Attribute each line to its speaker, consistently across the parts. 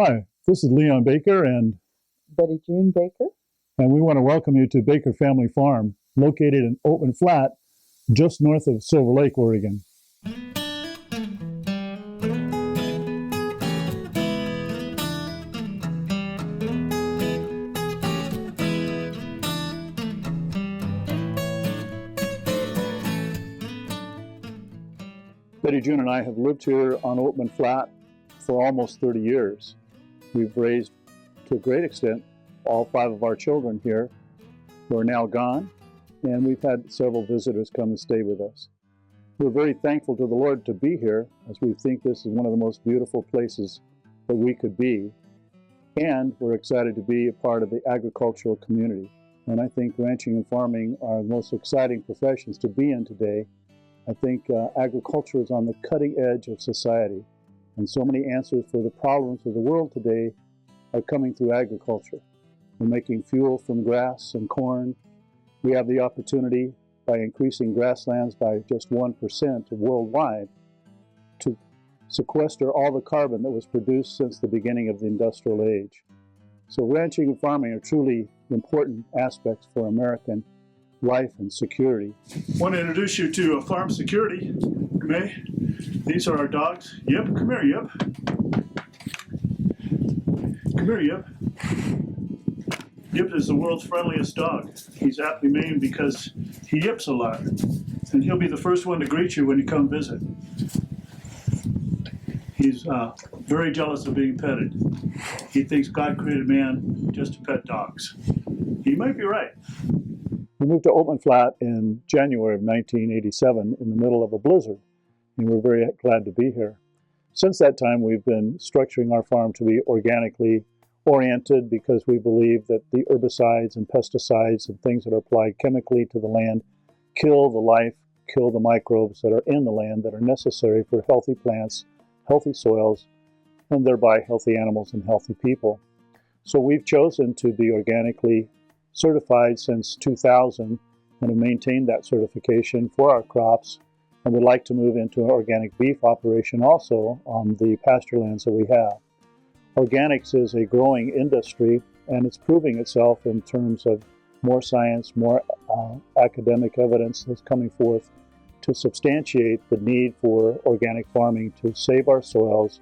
Speaker 1: Hi, this is Leon Baker and
Speaker 2: Betty June Baker.
Speaker 1: we want to welcome you to Baker Family Farm, located in Oatman Flat, just north of Silver Lake, Oregon. Betty June and I have lived here on Oatman Flat for almost 30 years. We've raised, to a great extent, all 5 of our children here who are now gone, and we've had several visitors come and stay with us. We're very thankful to the Lord to be here, as we think this is one of the most beautiful places that we could be, and we're excited to be a part of the agricultural community. And I think ranching and farming are the most exciting professions to be in today. I think agriculture is on the cutting edge of society, and so many answers for the problems of the world today are coming through agriculture. We're making fuel from grass and corn. We have the opportunity, by increasing grasslands by just 1% worldwide, to sequester all the carbon that was produced since the beginning of the industrial age. So ranching and farming are truly important aspects for American life and security.
Speaker 3: I want to introduce you to farm security. May. These are our dogs. Yip, come here, Yip. Come here, Yip. Yip is the world's friendliest dog. He's aptly named because he yips a lot. And he'll be the first one to greet you when you come visit. He's very jealous of being petted. He thinks God created man just to pet dogs. He might be right.
Speaker 1: We moved to Oatman Flat in January of 1987 in the middle of a blizzard, and we're very glad to be here. Since that time, we've been structuring our farm to be organically oriented because we believe that the herbicides and pesticides and things that are applied chemically to the land kill the life, kill the microbes that are in the land that are necessary for healthy plants, healthy soils, and thereby healthy animals and healthy people. So we've chosen to be organically certified since 2000 and have maintained that certification for our crops, and would like to move into an organic beef operation also on the pasture lands that we have. Organics is a growing industry, and it's proving itself in terms of more science, more academic evidence that's coming forth to substantiate the need for organic farming to save our soils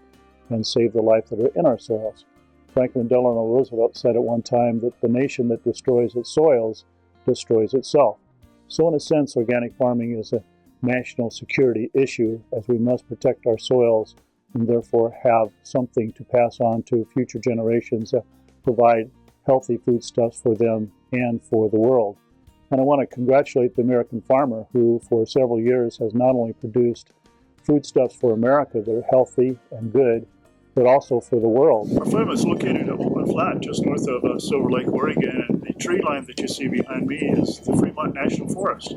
Speaker 1: and save the life that are in our soils. Franklin Delano Roosevelt said at one time that the nation that destroys its soils destroys itself. So in a sense, organic farming is a national security issue, as we must protect our soils and therefore have something to pass on to future generations that provide healthy foodstuffs for them and for the world. And I want to congratulate the American farmer who for several years has not only produced foodstuffs for America that are healthy and good, but also for the world.
Speaker 3: Our farm is located at Oatman Flat, just north of Silver Lake, Oregon, and the tree line that you see behind me is the Fremont National Forest.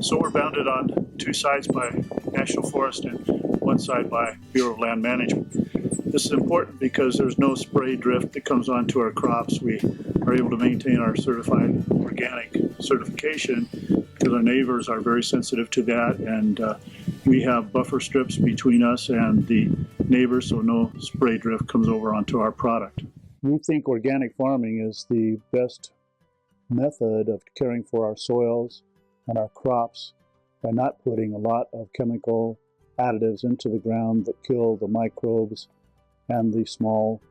Speaker 3: So we're bounded on 2 sides by National Forest and 1 side by Bureau of Land Management. This is important because there's no spray drift that comes onto our crops. We are able to maintain our certified organic certification because our neighbors are very sensitive to that, and we have buffer strips between us and the neighbors so no spray drift comes over onto our product.
Speaker 1: We think organic farming is the best method of caring for our soils and our crops by not putting a lot of chemical additives into the ground that kill the microbes and the small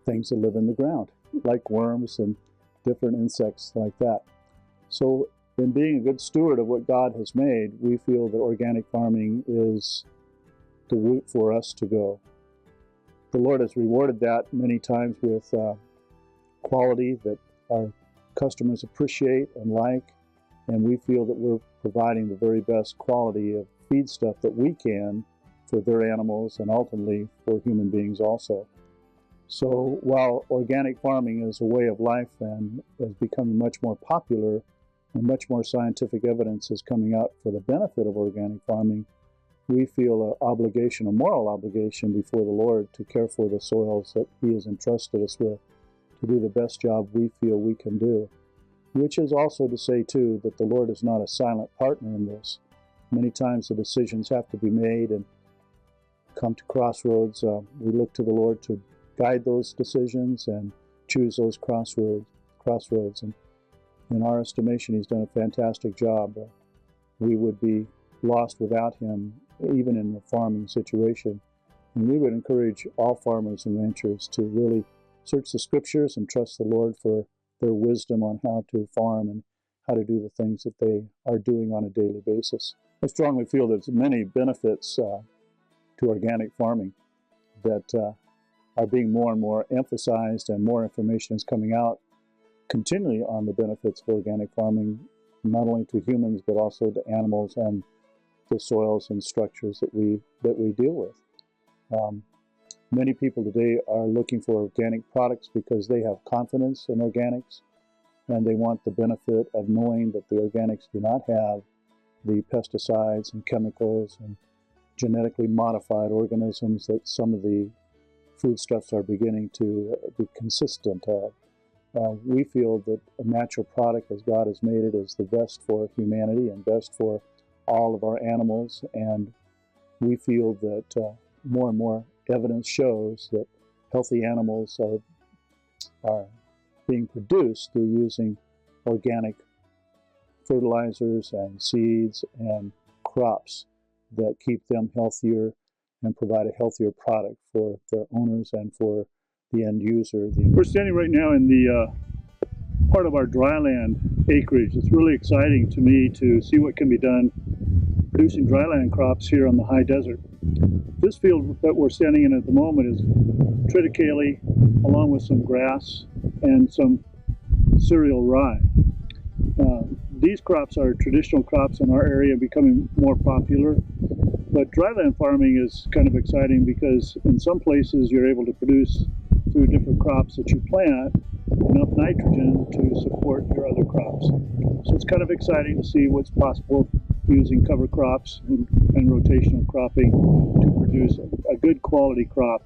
Speaker 1: things that live in the ground, like worms and different insects like that. So in being a good steward of what God has made, we feel that organic farming is the route for us to go. The Lord has rewarded that many times with quality that our customers appreciate and like, and we feel that we're providing the very best quality of feed stuff that we can for their animals and ultimately for human beings also. So while organic farming is a way of life and is becoming much more popular and much more scientific evidence is coming out for the benefit of organic farming, we feel an obligation, a moral obligation before the Lord to care for the soils that He has entrusted us with, to do the best job we feel we can do. Which is also to say, too, that the Lord is not a silent partner in this. Many times the decisions have to be made, and come to crossroads, we look to the Lord to guide those decisions and choose those crossroads. And in our estimation, He's done a fantastic job. We would be lost without Him, even in the farming situation. And we would encourage all farmers and ranchers to really search the Scriptures and trust the Lord for their wisdom on how to farm and how to do the things that they are doing on a daily basis. I strongly feel there's many benefits to organic farming that are being more and more emphasized, and more information is coming out continually on the benefits of organic farming, not only to humans but also to animals and the soils and structures that we deal with. Many people today are looking for organic products because they have confidence in organics, and they want the benefit of knowing that the organics do not have the pesticides and chemicals and genetically modified organisms that some of the foodstuffs are beginning to be consistent of. We feel that a natural product, as God has made it, is the best for humanity and best for all of our animals, and we feel that more and more evidence shows that healthy animals are being produced through using organic fertilizers and seeds and crops that keep them healthier and provide a healthier product for their owners and for the end user. We're standing right now in the part of our dryland acreage. It's really exciting to me to see what can be done producing dryland crops here on the high desert. This field that we're standing in at the moment is triticale, along with some grass and some cereal rye. These crops are traditional crops in our area, becoming more popular. But dryland farming is kind of exciting because in some places you're able to produce through different crops that you plant enough nitrogen to support your other crops. So it's kind of exciting to see what's possible using cover crops and rotational cropping to produce a good quality crop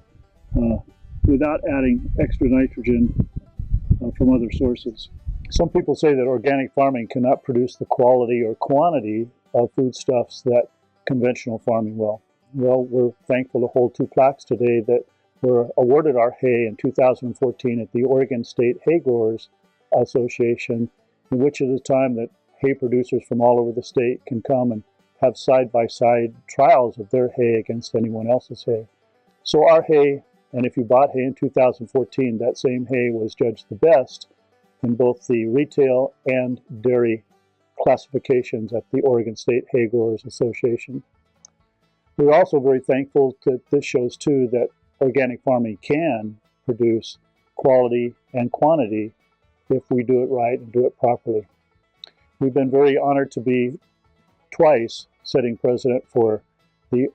Speaker 1: without adding extra nitrogen from other sources. Some people say that organic farming cannot produce the quality or quantity of foodstuffs that conventional farming will. Well, we're thankful to hold two plaques today that were awarded our hay in 2014 at the Oregon State Hay Growers Association, in which it is time that hay producers from all over the state can come and have side-by-side trials of their hay against anyone else's hay. So our hay, and if you bought hay in 2014, that same hay was judged the best in both the retail and dairy classifications at the Oregon State Hay Growers Association. We're also very thankful that this shows too that organic farming can produce quality and quantity if we do it right and do it properly. We've been very honored to be twice sitting president for the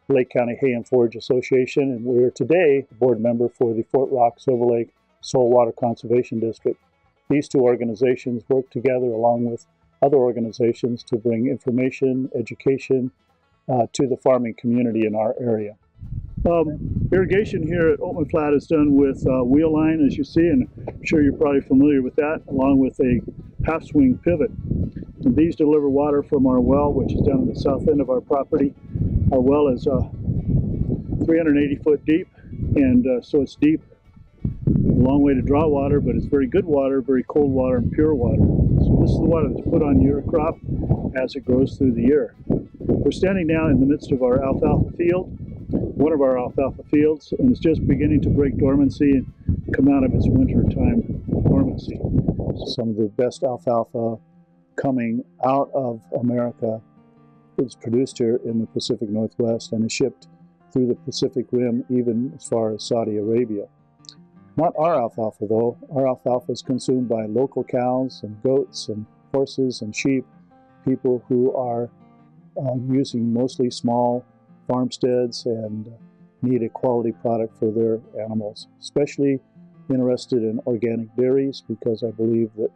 Speaker 1: Lake County Hay and Forage Association, and we're today a board member for the Fort Rock Silver Lake Saltwater Conservation District. These two organizations work together along with other organizations to bring information, education to the farming community in our area. Irrigation here at Oatman Flat is done with wheel line, as you see, and I'm sure you're probably familiar with that, along with a half swing pivot. And these deliver water from our well, which is down at the south end of our property. Our well is 380 foot deep, and so it's deep. A long way to draw water, but it's very good water, very cold water, and pure water. So this is the water that's put on your crop as it grows through the year. We're standing now in the midst of our alfalfa field, one of our alfalfa fields, and it's just beginning to break dormancy and come out of its wintertime dormancy. Some of the best alfalfa coming out of America is produced here in the Pacific Northwest and is shipped through the Pacific Rim, even as far as Saudi Arabia. Not our alfalfa, though. Our alfalfa is consumed by local cows and goats and horses and sheep, people who are using mostly small farmsteads and need a quality product for their animals. Especially interested in organic dairies, because I believe that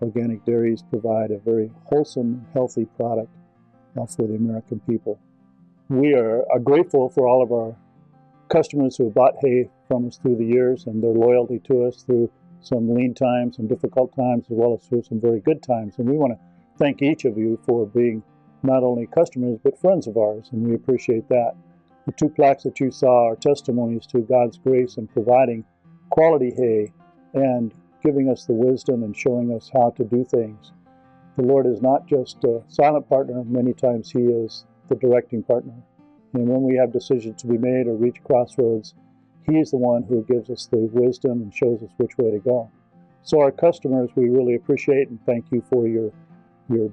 Speaker 1: organic dairies provide a very wholesome, healthy product for the American people. We are grateful for all of our customers who have bought hay from us through the years and their loyalty to us through some lean times and difficult times, as well as through some very good times. And we want to thank each of you for being not only customers but friends of ours, and we appreciate that. The 2 plaques that you saw are testimonies to God's grace in providing quality hay and giving us the wisdom and showing us how to do things. The Lord is not just a silent partner, many times He is the directing partner. And when we have decisions to be made or reach crossroads, He is the one who gives us the wisdom and shows us which way to go. So our customers, we really appreciate and thank you for your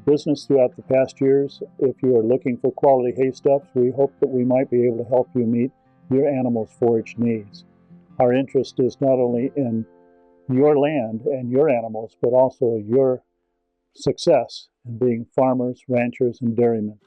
Speaker 1: business throughout the past years. If you are looking for quality hay stuffs, we hope that we might be able to help you meet your animals' forage needs. Our interest is not only in your land and your animals, but also your success in being farmers, ranchers, and dairymen.